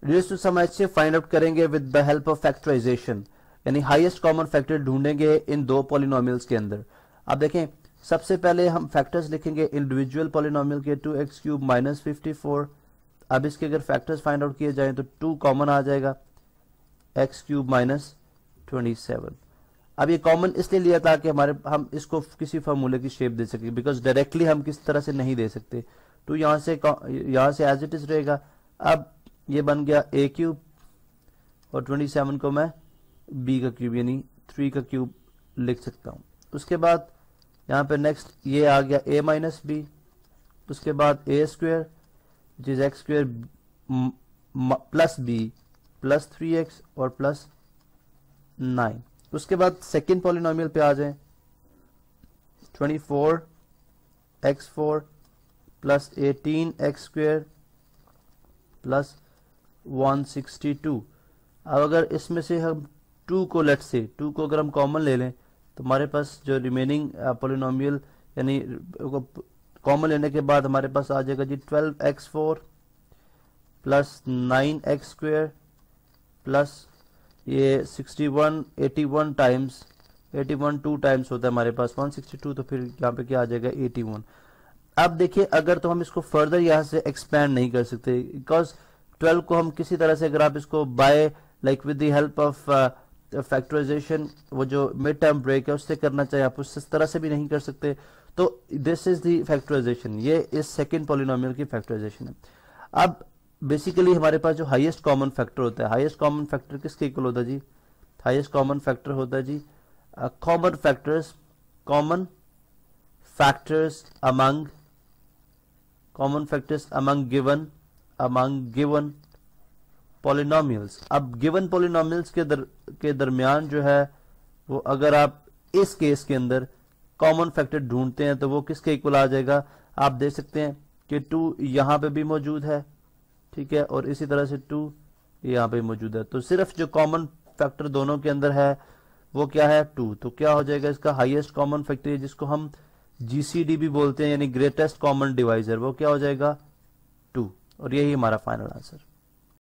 Radius to sum ऐसे find out करेंगे with the help of factorisation, यानी highest common factor ढूंढेंगे इन दो पॉलिनोमियल्स के अंदर। अब देखें, सबसे पहले हम फैक्टर्स लिखेंगे इंडिविजुअल पॉलिनोमियल के 2x³ माइनस 54। अब इसके अगर फैक्टर्स फाइंड आउट किए जाएं तो 2 कॉमन आ जाएगा, x³ माइनस 27। अब ये कॉमन इसलिए लिया ताकि हम इसको किसी फार्मूले की शेप दे सके, बिकॉज डायरेक्टली हम किस तरह से नहीं दे सकते। तो यहाँ से एज इट इज रहेगा। अब ये बन गया a³ और 27 को मैं b का क्यूब यानी 3 का क्यूब लिख सकता हूँ। उसके बाद यहाँ पे नेक्स्ट ये आ गया a माइनस बी, उसके बाद a² which is x² plus b plus 3x और प्लस 9। उसके बाद सेकेंड पॉलिनोमियल पे आ जाएं, 24x4 प्लस 18x² प्लस 162। अब अगर इसमें से हम 2 को लेट से 2 को अगर हम कॉमन ले लें तो हमारे पास जो रिमेनिंग पॉलिनोमियल यानी कॉमन लेने के बाद हमारे पास आ जाएगा जी 12x4 प्लस 9x² प्लस ये 61 81 टाइम्स 81 2 टाइम्स होता है हमारे पास 162, तो फिर यहाँ पे क्या आ जाएगा 81। अब देखिए, अगर तो हम इसको फर्दर यहाँ से एक्सपैंड नहीं कर सकते, बिकॉज 12 को हम किसी तरह से अगर आप इसको by like with the help of factorisation, वो जो मिड टर्म ब्रेक है उससे करना चाहिए, आप उस तरह से भी नहीं कर सकते। तो दिस इज द फैक्टराइजेशन, ये इस सेकेंड पॉलिनोमियल की फैक्टराइजेशन है। अब बेसिकली हमारे पास जो हाईएस्ट कॉमन फैक्टर होता है, हाईएस्ट कॉमन फैक्टर किसके इक्वल होता है जी? हाईएस्ट कॉमन फैक्टर होता है जी common factors among given polynomials. अब गिवन पॉलिनोमियल्स के दरमियान जो है वो, अगर आप इस केस के अंदर कॉमन फैक्टर ढूंढते हैं तो वो किसके इक्वल आ जाएगा? आप देख सकते हैं कि 2 यहां पे भी मौजूद है, ठीक है, और इसी तरह से 2 यहां पे मौजूद है। तो सिर्फ जो कॉमन फैक्टर दोनों के अंदर है वो क्या है? 2। तो क्या हो जाएगा इसका हाईएस्ट कॉमन फैक्टर, जिसको हम जीसीडी भी बोलते हैं यानी ग्रेटेस्ट कॉमन डिवाइजर, वो क्या हो जाएगा? 2। और यही हमारा फाइनल आंसर।